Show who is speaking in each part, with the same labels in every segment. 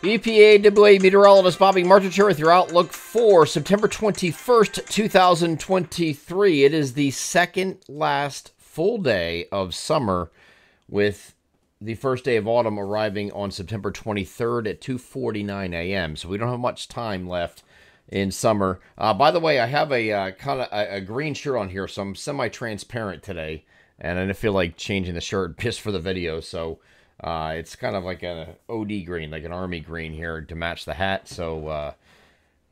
Speaker 1: EPAWA meteorologist Bobby Martich here with your outlook for September 21st, 2023. It is the second last full day of summer, with the first day of autumn arriving on September 23rd at 2:49 a.m. So we don't have much time left in summer. By the way, I have a kind of a green shirt on here, so I'm semi-transparent today, and I didn't feel like changing the shirt just for the video, so it's kind of like an OD green, like an army green here to match the hat, so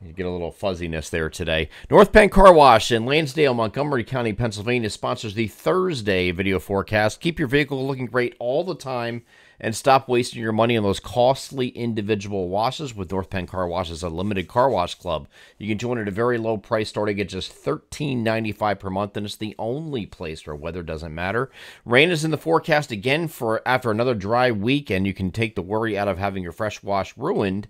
Speaker 1: you get a little fuzziness there today. North Penn Car Wash in Lansdale, Montgomery County, Pennsylvania sponsors the Thursday video forecast. Keep your vehicle looking great all the time and stop wasting your money on those costly individual washes with North Penn Car Wash's Unlimited Car Wash Club. You can join at a very low price starting at just $13.95 per month, and it's the only place where weather doesn't matter. Rain is in the forecast again for after another dry week, and you can take the worry out of having your fresh wash ruined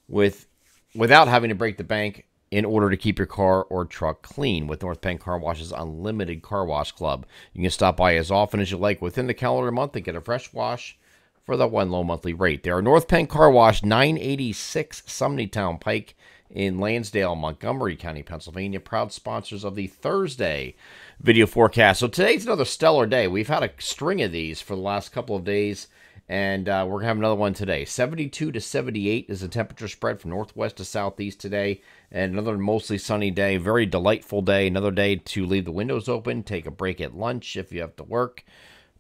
Speaker 1: without having to break the bank in order to keep your car or truck clean with North Penn Car Wash's Unlimited Car Wash Club. You can stop by as often as you like within the calendar month and get a fresh wash for that one low monthly rate. They are North Penn Car Wash, 986 Sumneytown Pike in Lansdale, Montgomery County, Pennsylvania, proud sponsors of the Thursday video forecast. So today's another stellar day. We've had a string of these for the last couple of days, and we're going to have another one today. 72 to 78 is the temperature spread from northwest to southeast today, and another mostly sunny day. Very delightful day. Another day to leave the windows open, take a break at lunch if you have to work.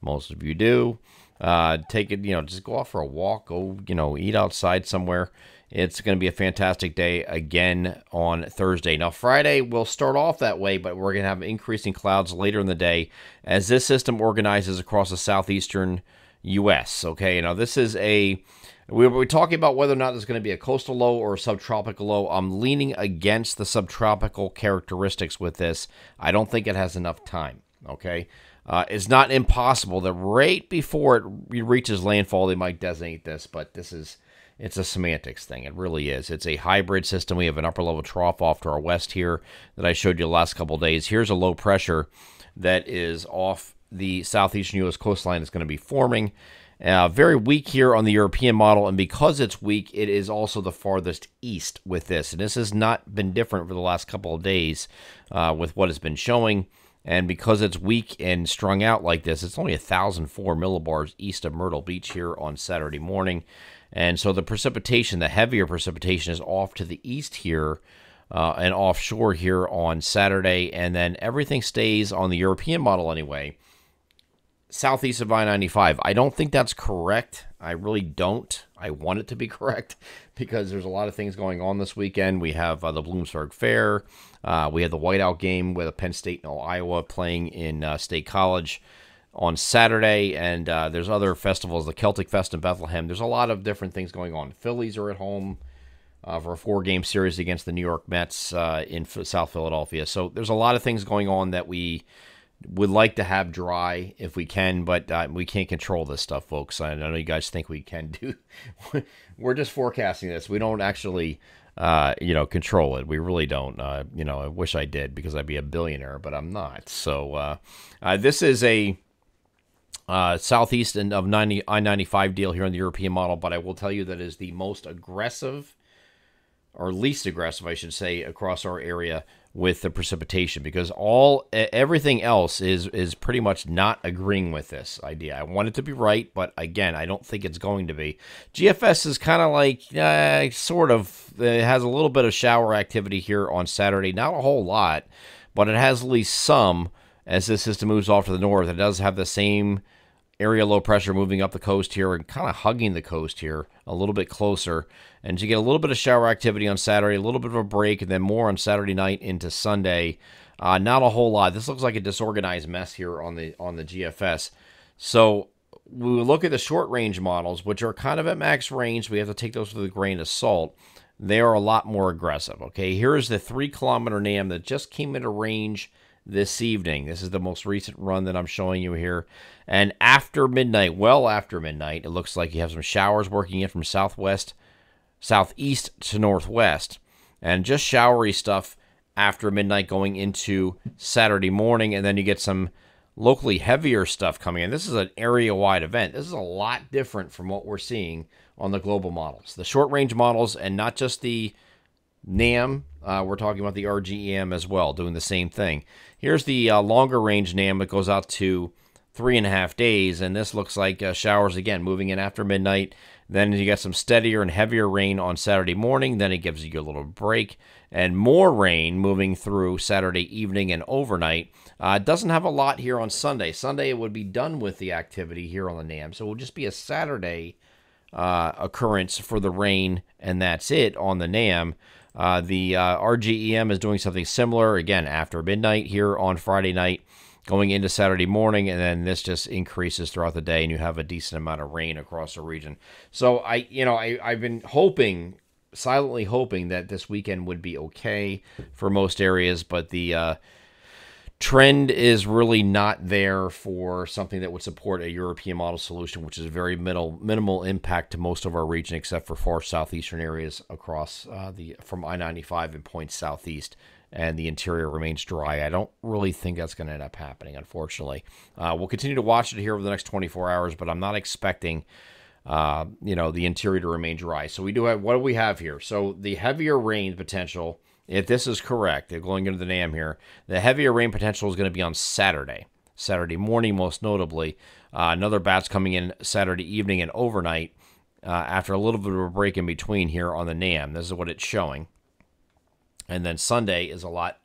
Speaker 1: Most of you do. Take it, just go off for a walk, go, eat outside somewhere. It's going to be a fantastic day again on Thursday. Now, Friday will start off that way, but we're going to have increasing clouds later in the day as this system organizes across the southeastern U.S. Okay, now this is we're talking about whether or not there's going to be a coastal low or a subtropical low. I'm leaning against the subtropical characteristics with this. I don't think it has enough time, okay? It's not impossible that right before it reaches landfall, they might designate this, but it's a semantics thing. It really is. It's a hybrid system. We have an upper-level trough off to our west here that I showed you the last couple of days. Here's a low pressure that is off the southeastern U.S. coastline that's going to be forming. Very weak here on the European model, and because it's weak, it is also the farthest east with this. And this has not been different for the last couple of days with what has been showing. And because it's weak and strung out like this, it's only 1,004 millibars east of Myrtle Beach here on Saturday morning. And so the precipitation, the heavier precipitation, is off to the east here and offshore here on Saturday. And then everything stays on the European model anyway, southeast of I-95. I don't think that's correct. I really don't. I want it to be correct because there's a lot of things going on this weekend. We have the Bloomsburg Fair. We have the whiteout game with Penn State and Iowa playing in State College on Saturday. And there's other festivals, the Celtic Fest in Bethlehem. There's a lot of different things going on. Phillies are at home for a 4-game series against the New York Mets in South Philadelphia. So there's a lot of things going on that we would like to have dry if we can, but we can't control this stuff, folks. I know you guys think we can do. We're just forecasting this. We don't actually, control it. We really don't. I wish I did because I'd be a billionaire, but I'm not. So this is a southeast of I-95 deal here in the European model, but I will tell you that is the most aggressive, or least aggressive, I should say, across our area with the precipitation, because everything else is pretty much not agreeing with this idea. I want it to be right, but again, I don't think it's going to be. GFS is kind of like sort of it has a little bit of shower activity here on Saturday, not a whole lot, but it has at least some as this system moves off to the north. It does have the same area low pressure moving up the coast here and kind of hugging the coast here a little bit closer. And you get a little bit of shower activity on Saturday, a little bit of a break, and then more on Saturday night into Sunday. Not a whole lot. This looks like a disorganized mess here on the GFS. So we look at the short range models, which are kind of at max range. We have to take those with a grain of salt. They are a lot more aggressive. Okay, here's the 3-kilometer NAM that just came into range this evening. This is the most recent run that I'm showing you here. And after midnight, well after midnight, it looks like you have some showers working in from southeast to northwest. And just showery stuff after midnight going into Saturday morning. And then you get some locally heavier stuff coming in. This is an area-wide event. This is a lot different from what we're seeing on the global models. The short-range models, and not just the NAM, we're talking about the RGEM as well, doing the same thing. Here's the longer-range NAM that goes out to 3.5 days, and this looks like showers again, moving in after midnight. Then you get some steadier and heavier rain on Saturday morning. Then it gives you a little break, and more rain moving through Saturday evening and overnight. It doesn't have a lot here on Sunday. Sunday it would be done with the activity here on the NAM, so it will just be a Saturday occurrence for the rain, and that's it on the NAM. The RGEM is doing something similar, again, after midnight here on Friday night, going into Saturday morning, and then this just increases throughout the day, and you have a decent amount of rain across the region. So I've been hoping, silently hoping, that this weekend would be okay for most areas, but the trend is really not there for something that would support a European model solution, which is very minimal impact to most of our region, except for far southeastern areas across from I-95 and points southeast, and the interior remains dry. I don't really think that's going to end up happening, unfortunately. We'll continue to watch it here over the next 24 hours, but I'm not expecting the interior to remain dry. So we do have, what do we have here? So the heavier rain potential, if this is correct, they're going into the NAM here, the heavier rain potential is going to be on Saturday morning, most notably. Another batch coming in Saturday evening and overnight after a little bit of a break in between here on the NAM. This is what it's showing. And then Sunday is a lot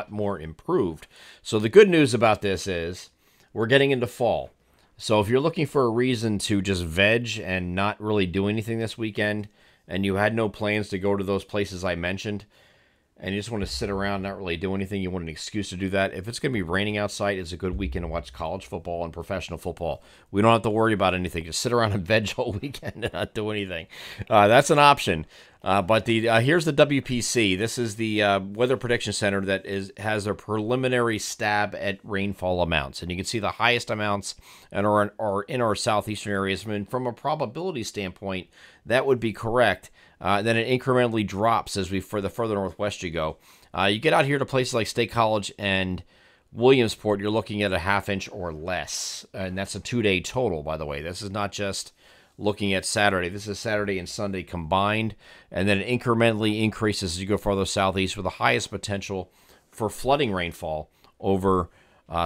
Speaker 1: more improved. So the good news about this is we're getting into fall. So if you're looking for a reason to just veg and not really do anything this weekend, and you had no plans to go to those places I mentioned, and you just want to sit around, not really do anything, you want an excuse to do that, if it's going to be raining outside, it's a good weekend to watch college football and professional football. We don't have to worry about anything. Just sit around and veg all weekend and not do anything. That's an option. But here's the WPC. This is the Weather Prediction Center that has a preliminary stab at rainfall amounts. And you can see the highest amounts are in our southeastern areas. I mean, from a probability standpoint, that would be correct. Then it incrementally drops for the further northwest you go. You get out here to places like State College and Williamsport, you're looking at a ½ inch or less. And that's a 2-day total, by the way. This is not just looking at Saturday. This is Saturday and Sunday combined, and then it incrementally increases as you go farther southeast, with the highest potential for flooding rainfall over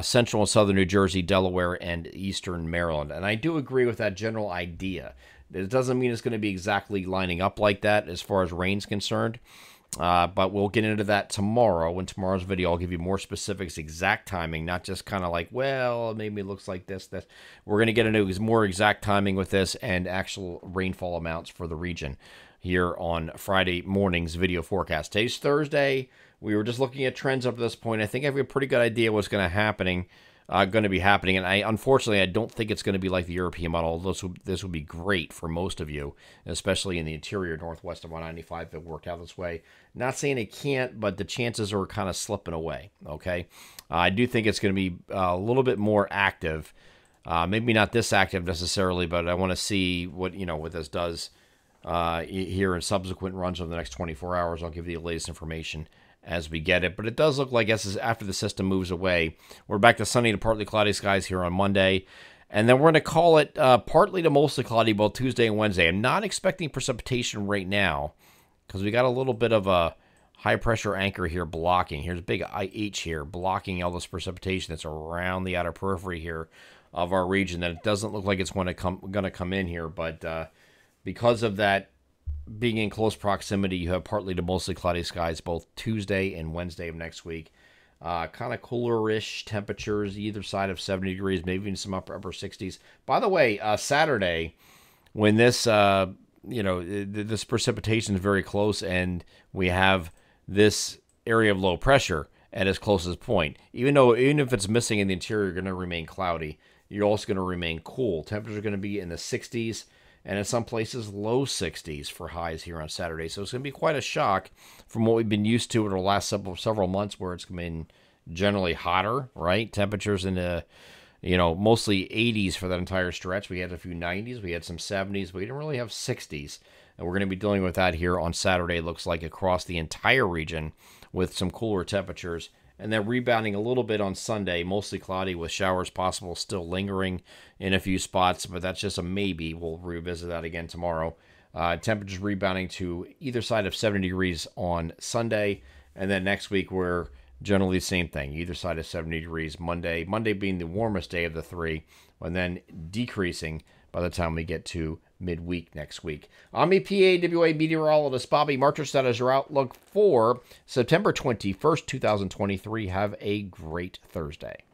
Speaker 1: central and southern New Jersey, Delaware, and eastern Maryland. And I do agree with that general idea. It doesn't mean it's going to be exactly lining up like that as far as rain's concerned, but we'll get into that tomorrow. In tomorrow's video, I'll give you more specifics, exact timing, not just kind of like, well, maybe it looks like this. We're going to get into more exact timing with this and actual rainfall amounts for the region here on Friday morning's video forecast. Today's Thursday. We were just looking at trends up to this point. I think I have a pretty good idea what's going to be happening, and unfortunately I don't think it's going to be like the European model. This would be great for most of you, especially in the interior northwest of 195 if it worked out this way. Not saying it can't, but the chances are kind of slipping away. Okay, I do think it's going to be a little bit more active. Maybe not this active necessarily, but I want to see what this does here in subsequent runs over the next 24 hours. I'll give you the latest information as we get it. But it does look like after the system moves away, we're back to sunny to partly cloudy skies here on Monday. And then we're going to call it partly to mostly cloudy both Tuesday and Wednesday. I'm not expecting precipitation right now because we got a little bit of a high pressure anchor here blocking. Here's a big IH here blocking all this precipitation that's around the outer periphery here of our region. That it doesn't look like it's going to come in here. But because of that, being in close proximity, you have partly to mostly cloudy skies both Tuesday and Wednesday of next week. Kind of cooler-ish temperatures either side of 70 degrees, maybe even some upper 60s. By the way, Saturday, when this this precipitation is very close and we have this area of low pressure at its closest point, even if it's missing in the interior, you're going to remain cloudy. You're also going to remain cool. Temperatures are going to be in the 60s. And in some places, low 60s for highs here on Saturday. So it's going to be quite a shock from what we've been used to over the last several months, where it's been generally hotter, right? Temperatures in the, mostly 80s for that entire stretch. We had a few 90s. We had some 70s. We didn't really have 60s. And we're going to be dealing with that here on Saturday, it looks like, across the entire region with some cooler temperatures and then rebounding a little bit on Sunday, mostly cloudy with showers possible, still lingering in a few spots, but that's just a maybe. We'll revisit that again tomorrow. Temperatures rebounding to either side of 70 degrees on Sunday, and then next week we're generally the same thing, either side of 70 degrees Monday being the warmest day of the three, and then decreasing by the time we get to midweek next week. I'm EPAWA meteorologist Bobby Martich. That is your outlook for September 21st, 2023. Have a great Thursday.